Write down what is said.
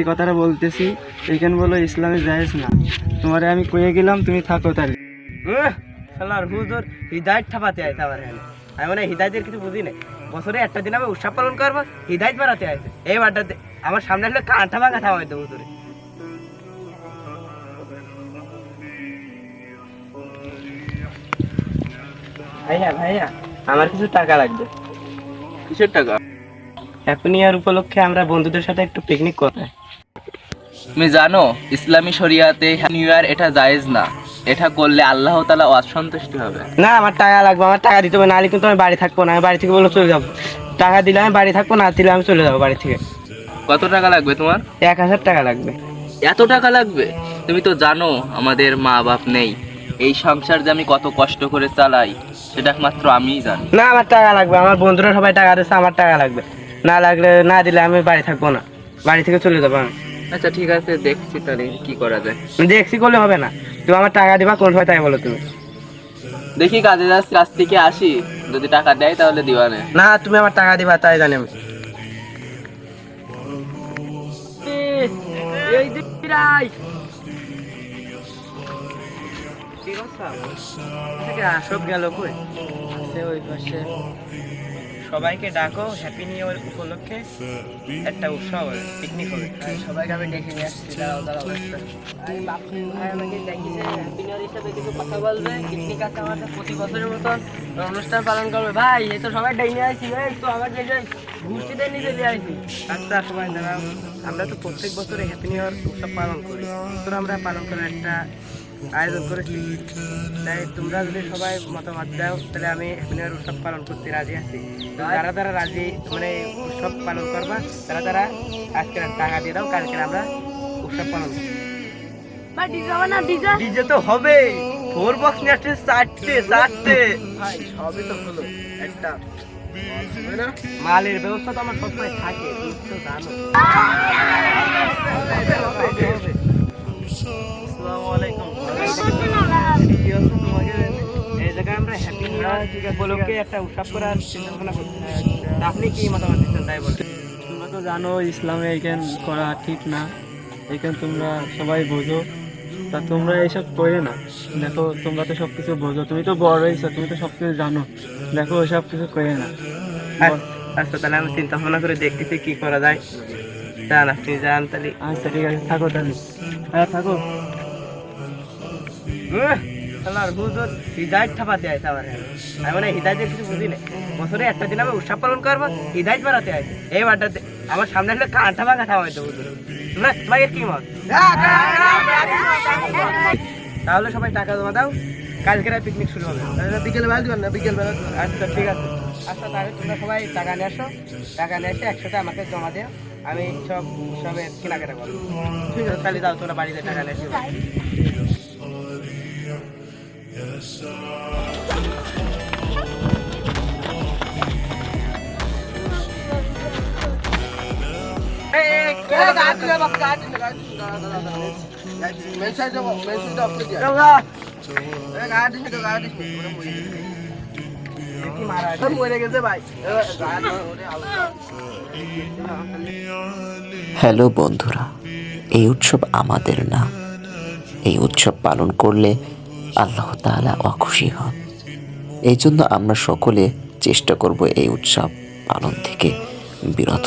এই কথাটা বলতেছি, এইখানে বলো ইসলামে জায়েজ না। তোমারে আমি কয়ে গেলাম, তুমি থাকো তাহলে। শালার হুজুর হিদায়ত ঠাপাতে আইছে আমার এখানে। আমি মানে হিদায়তের কিছু বুঝি নাই। বছরে একটা দিন আমি উৎসব পালন করবো, হিদায়ত বাড়াতে আইছে। এই বারটাতে আমার সামনে আসলে কাঁঠা ভাঙা থামাই দেবো হুজুরে। ভাইয়া ভাইয়া, আমার কিছু টাকা লাগবে। কিসের টাকা? হ্যাপি নিউ ইয়ার উপলক্ষে আমরা বন্ধুদের সাথে একটু পিকনিক করতে। তুমি জানো ইসলামী শরিয়াতে নিউ ইয়ার এটা জায়েজ না। এটা করলে আল্লাহ তাআলা অসন্তুষ্ট হবে। না, আমার টাকা লাগবে, আমার টাকা দিতে হবে, নাহলে কিন্তু আমি বাড়ি থাকবো না। আমি বাড়ি থেকে বলে চলে যাবো। টাকা দিলে আমি বাড়ি থাকবো, না দিলে আমি চলে যাবো বাড়ি থেকে। কত টাকা লাগবে তোমার? 1000 টাকা লাগবে। এত টাকা লাগবে? তুমি তো জানো আমাদের মা বাপ নেই। এই সংসার যে আমি কত কষ্ট করে চালাই সেটা একমাত্র আমিই জানি। না, আমার টাকা লাগবে। আমার বন্ধুরা সবাই টাকা দিচ্ছে, আমার টাকা লাগবে। না লাগলে, না দিলে আমি বাড়ি থাকবো না, বাড়ি থেকে চলে যাবো আমি। আচ্ছা ঠিক আছে, দেখছি তাহলে কি করা যায়। দেখছি করলে হবে না, তুমি আমার টাকা দিবা কোন সময় তাই বলো তুমি। দেখি কাজে যাচ্ছি, কাজ থেকে আসি, যদি টাকা দেয় তাহলে দিবানে। না, তুমি আমার টাকা দিবা তাই জানি আমি। এই দিরাই কি কথা সব গেল কই? সে ওই পাশে। সবাইকে ডাকো, হ্যাপি নিউ ইয়ার উপলক্ষে একটা উৎসব হবে, পিকনিক হবে। সবাইকে আমি ডেকে নিয়ে আসছি। দাঁড়াও দাঁড়াও, ভাই আমাকে ডেকেছে হ্যাপি নিউ ইয়ার হিসাবে কিছু কথা বলবে। পিকনিক আছে আমাদের, প্রতি বছরের মতন অনুষ্ঠান পালন করবে। ভাই এই তো সবাই ডেকে নিয়ে আসছি, এই তো আমার যে ঘুরছিদের নিজে দিয়ে আসছি। আচ্ছা সবাই দাঁড়াও, আমরা তো প্রত্যেক বছরে হ্যাপি নিউ ইয়ার উৎসব পালন করি। তো আমরা পালন করার একটা আয়োজন করেছি। তাই তোমরা যদি সবাই মতামত দাও তাহলে আমি হ্যাপি নিউ ইয়ার উৎসব পালন করতে রাজি আছি। তো যারা যারা রাজি মানে উৎসব পালন করবা, তারা তারা আজকে টাকা দিয়ে দাও, কালকে আমরা উৎসব পালন করবো। ডিজে তো হবে, 4 বক্স নিয়ে আসছে, চারটে ভাই সবই তো হলো। একটা মালের ব্যবস্থা তো আমার সবসময় থাকে, তুমি তো জানো। আসসালামু আলাইকুম। কি অবস্থা তোমাকে? এই জায়গায় আমরা হ্যাপি নিউ ইয়ার উপলক্ষে একটা উৎসব করার চিন্তা ভাবনা করছি। আপনি কি মতামত দিচ্ছেন তাই বলেন। তোমরা তো জানো ইসলামে এইখান করা ঠিক না। এইখান তোমরা সবাই বোঝো, তা তোমরা এইসব করে না। দেখো তোমরা তো সব কিছু বোঝো, তুমি তো বড় হয়েছো, তুমি তো সব কিছু জানো। দেখো ওইসব কিছু করে না। আচ্ছা তাহলে আমি চিন্তা ভাবনা করে দেখতেছি কি করা যায়। যান, আপনি যান তাহলে। আচ্ছা ঠিক আছে, থাকো তাহলে। হ্যাঁ থাকো। হুজুর হিদায়ত ঠাপাতে আইছে আমার এখানে। আমি মানে হিদায়তের কিছু বুঝি নাই। বছরে একটা দিন আমি উৎসব পালন করবো, হিদায়ত বাড়াতে আইছে। এই বারটাতে আমার সামনে আসলে কাঁঠা ভাঙা থামাই দেবো হুজুর। তোমরা তোমাকে কি মত? তাহলে সবাই টাকা জমা দাও, কালকে পিকনিক শুরু হবে। বিকেল বেলা দিবেন না? বিকেল বেলা। আচ্ছা ঠিক আছে। আচ্ছা তাহলে তোমরা সবাই টাকা নিয়ে আসো, টাকা নিয়ে এসে একসাথে আমাকে জমা দিও, আমি সব উৎসবের কেনাকাটা করবো। ঠিক আছে তাহলে যাও, তোমরা বাড়িতে টাকা নিয়ে এসো। হ্যালো বন্ধুরা, এই উৎসব আমাদের না। এই উৎসব পালন করলে আল্লাহ তাআলা অখুশি হন। এই জন্য আমরা সকলে চেষ্টা করব এই উৎসব পালন থেকে বিরত